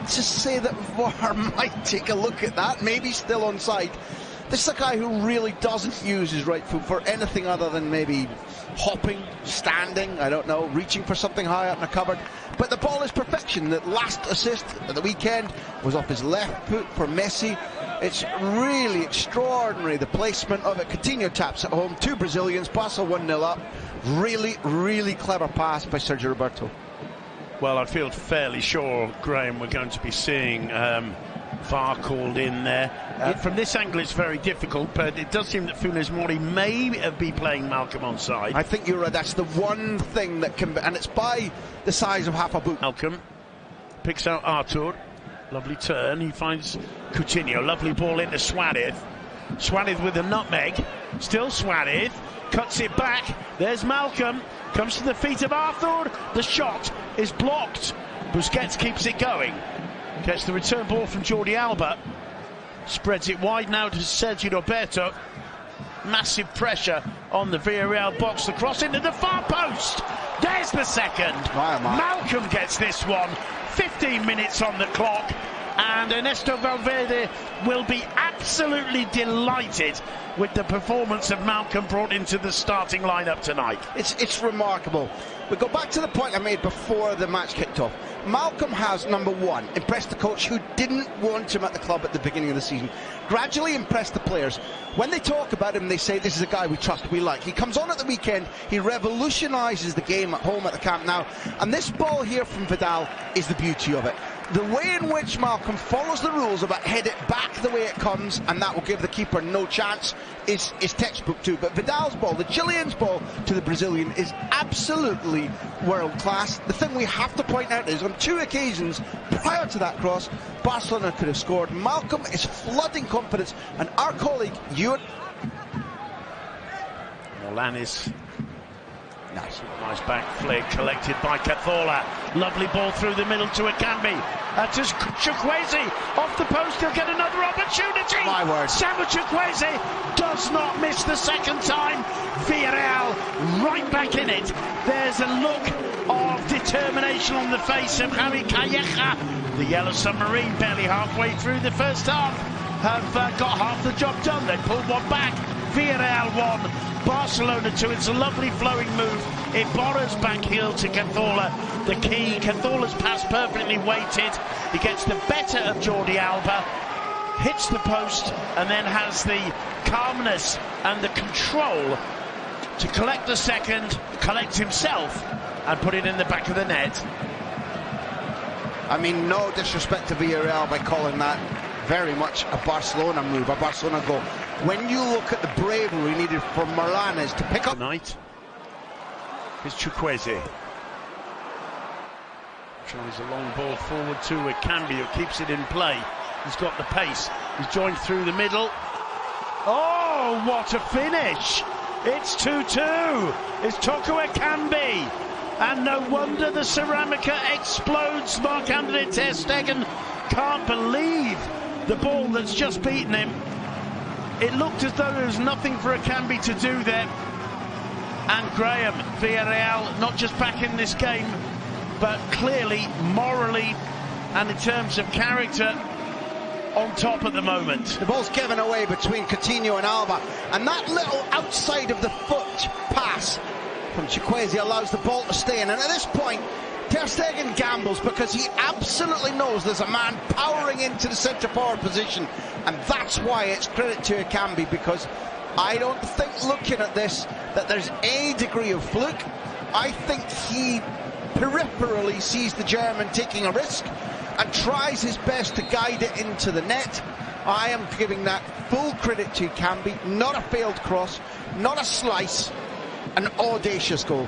to say that VAR might take a look at that, maybe still onside. This is a guy who really doesn't use his right foot for anything other than maybe hopping, standing, I don't know, reaching for something high up in a cupboard. But the ball is perfection. The last assist at the weekend was off his left foot for Messi. It's really extraordinary, the placement of it. Coutinho taps it home. 2 Brazilians, Barca 1-0 up. Really, really clever pass by Sergio Roberto. Well, I feel fairly sure, Graham, we're going to be seeing VAR called in there. From this angle it's very difficult, but it does seem that Funes Mori may be playing Malcolm onside. I think you're right. That's the one thing that can be, and it's by the size of half a boot. Malcolm picks out Artur. Lovely turn. He finds Coutinho. Lovely ball into Suarez. Suarez with a nutmeg. Still Suarez. Cuts it back. There's Malcolm. Comes to the feet of Artur. The shot is blocked. Busquets keeps it going. Gets the return ball from Jordi Alba. Spreads it wide now to Sergio Roberto. Massive pressure on the Villarreal box. The cross into the far post. There's the second. Malcolm gets this one. 15 minutes on the clock. And Ernesto Valverde will be absolutely delighted with the performance of Malcolm brought into the starting lineup tonight. It's remarkable. We go back to the point I made before the match kicked off. Malcolm has, number one, impressed the coach who didn't want him at the club at the beginning of the season. Gradually impressed the players. When they talk about him, they say this is a guy we trust, we like. He comes on at the weekend, he revolutionises the game at home at the Camp Nou, and this ball here from Vidal is the beauty of it. The way in which Malcolm follows the rules about head it back the way it comes, and that will give the keeper no chance, is textbook too. But Vidal's ball, the Chilean's ball to the Brazilian, is absolutely world class. The thing we have to point out is on 2 occasions prior to that cross, Barcelona could have scored. Malcolm is flooding confidence, and our colleague Ewan Molanis. Nice back flick collected by Cazorla. Lovely ball through the middle to Akanbi. To Chukwueze off the post. He'll get another opportunity. My word. Samuel Chukwueze does not miss the second time. Villarreal right back in it. There's a look of determination on the face of Harry Calleja. The Yellow Submarine, barely halfway through the first half, have got half the job done. They pulled one back. Villarreal 1, Barcelona 2. It's a lovely flowing move. Iborra's back heel to Cazorla. The key, Cazorla's pass perfectly weighted. He gets the better of Jordi Alba, hits the post, and then has the calmness and the control to collect the second, collect himself, and put it in the back of the net. I mean, no disrespect to Villarreal by calling that very much a Barcelona move, a Barcelona goal. When you look at the bravery needed for Molanis to pick up tonight, is Chukwueze. Tries a long ball forward to Akanbi, who keeps it in play. He's got the pace. He's joined through the middle. Oh, what a finish! It's 2-2. It's Toko Akanbi. And no wonder the Ceramica explodes. Marc-Andre ter Stegen can't believe the ball that's just beaten him. It looked as though there was nothing for Akanbi to do there. And Graham, Villarreal, not just back in this game, but clearly, morally, and in terms of character, on top at the moment. The ball's given away between Coutinho and Alba, and that little outside of the foot pass from Chukwueze allows the ball to stay in. And at this point, ter Stegen gambles because he absolutely knows there's a man powering into the centre forward position, and that's why it's credit to Akanbi, because I don't think, looking at this, that there's any degree of fluke. I think he peripherally sees the German taking a risk and tries his best to guide it into the net. I am giving that full credit to Akanbi. Not a failed cross, not a slice, an audacious goal.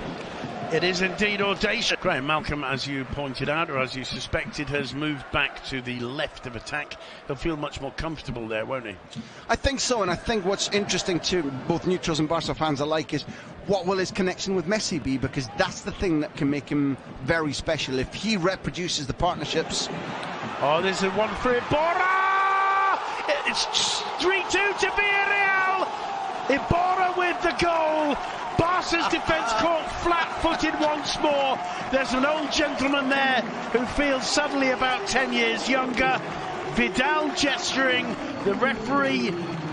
It is indeed audacious. Graham, Malcolm, as you pointed out, or as you suspected, has moved back to the left of attack. He'll feel much more comfortable there, won't he? I think so, and I think what's interesting to both neutrals and Barca fans alike is what will his connection with Messi be, because that's the thing that can make him very special. If he reproduces the partnerships. Oh, there's a one for Iborra! It's 3-2 to Villarreal! Iborra with the goal! Barca Barca's defence caught flat-footed once more. There's an old gentleman there who feels suddenly about 10 years younger. Vidal gesturing, the referee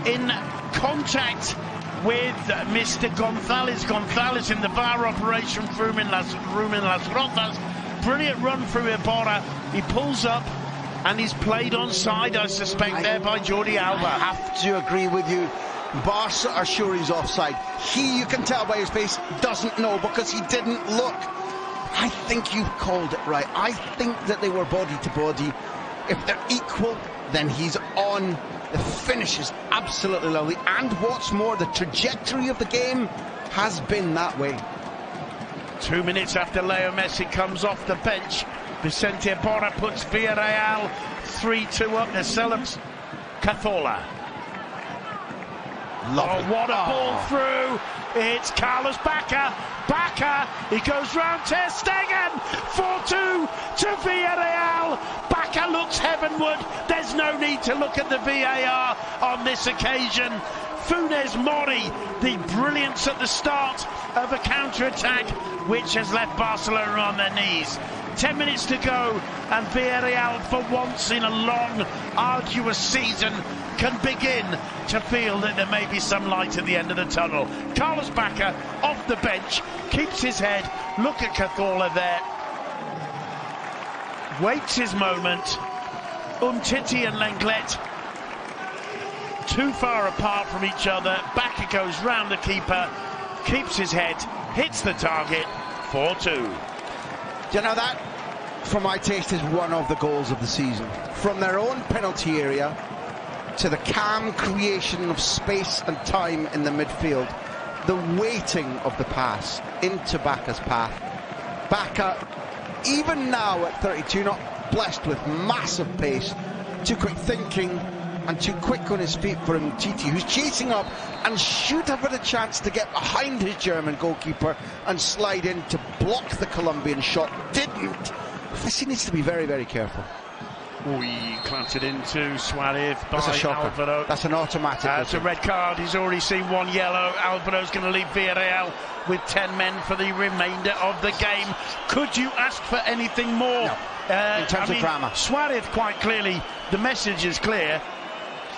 in contact with Mr. Gonzalez in the VAR operation room in Las Rozas. Brilliant run through Ibarra. He pulls up and he's played onside, I suspect, there by Jordi Alba. I have to agree with you. Barca are sure he's offside. He, you can tell by his face, doesn't know because he didn't look. I think you've called it right. I think that they were body to body. If they're equal, then he's on. The finish is absolutely lovely. And what's more, the trajectory of the game has been that way. 2 minutes after Leo Messi comes off the bench, Vicente Ibarra puts Villarreal 3-2 up. They're celebrating. Cazorla. Lovely. Oh, what a ball through. It's Carlos Barca. Barca, he goes round Ter Stegen. 4-2 to Villarreal. Barca looks heavenward. There's no need to look at the VAR on this occasion. Funes Mori, the brilliance at the start of a counter-attack which has left Barcelona on their knees. 10 minutes to go and Villarreal, for once in a long, arduous season, can begin to feel that there may be some light at the end of the tunnel. Carlos Barca off the bench, keeps his head. Look at Cazorla there. Waits his moment. Umtiti and Lenglet too far apart from each other. Barca goes round the keeper, keeps his head, hits the target. 4-2. Do you know that, for my taste, is one of the goals of the season? From their own penalty area to the calm creation of space and time in the midfield, the waiting of the pass into Barca's path. Barca, even now at 32, not blessed with massive pace, too quick thinking and too quick on his feet for Umtiti, who's chasing up and should have had a chance to get behind his German goalkeeper and slide in to block the Colombian shot. Didn't. He needs to be very, very careful. He clamped it into Suarez by That's a shocker. Alvaro. That's an automatic. That's a red card. He's already seen one yellow. Alvaro's going to leave Villarreal with 10 men for the remainder of the game. Could you ask for anything more? No. In terms of drama. Suarez, quite clearly, the message is clear.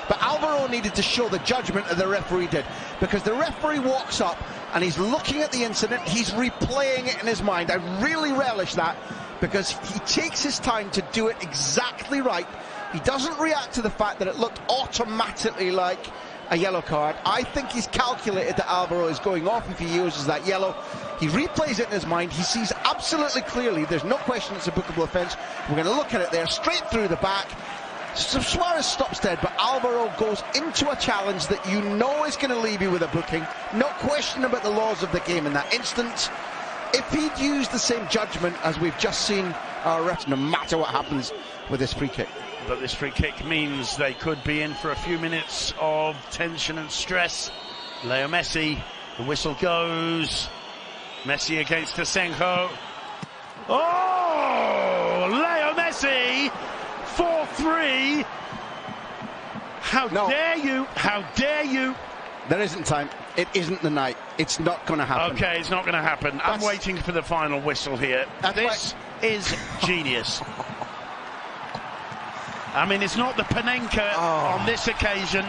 But Alvaro needed to show the judgment that the referee did, because the referee walks up and he's looking at the incident, he's replaying it in his mind. I really relish that, because he takes his time to do it exactly right. He doesn't react to the fact that it looked automatically like a yellow card. I think he's calculated that Alvaro is going off if he uses that yellow. He replays it in his mind. He sees absolutely clearly, there's no question it's a bookable offence. We're going to look at it there, straight through the back. So Suarez stops dead, but Alvaro goes into a challenge that you know is going to leave you with a booking. No question about the laws of the game in that instance. If he'd used the same judgment as we've just seen our refs, no matter what happens with this free kick. But this free kick means they could be in for a few minutes of tension and stress. Leo Messi, the whistle goes. Messi against Asenjo. Oh, Leo Messi! 4-3. How dare you? How dare you? There isn't time. It isn't the night. It's not going to happen. Okay, it's not going to happen. I'm waiting for the final whistle here. This is genius. I mean, it's not the Panenka on this occasion.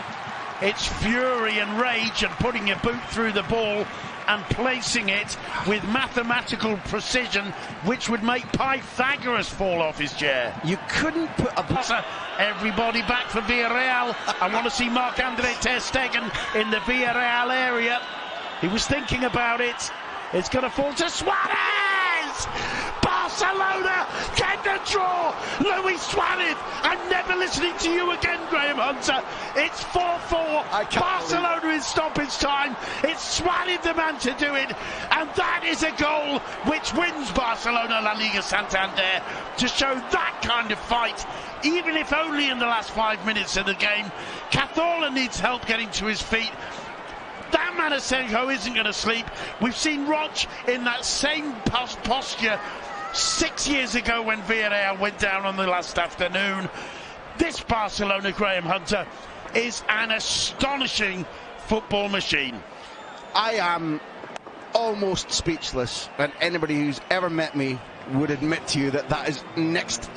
It's fury and rage and putting your boot through the ball and placing it with mathematical precision, which would make Pythagoras fall off his chair. You couldn't put a... Everybody back for Villarreal. I want to see Marc-Andre Ter Stegen in the Villarreal area. He was thinking about it. It's going to fall to Suarez! Barcelona get the draw! Luis Suarez! I'm never listening to you again, Graham Hunter. It's 4-4. Barcelona in stoppage time. It's Suarez the man to do it. And that is a goal which wins Barcelona La Liga Santander, to show that kind of fight, even if only in the last 5 minutes of the game. Cazorla needs help getting to his feet. That man Asenjo isn't going to sleep. We've seen Roch in that same posture 6 years ago when Villarreal went down on the last afternoon. This Barcelona, Graham Hunter, is an astonishing football machine. I am almost speechless, and anybody who's ever met me would admit to you that that is next to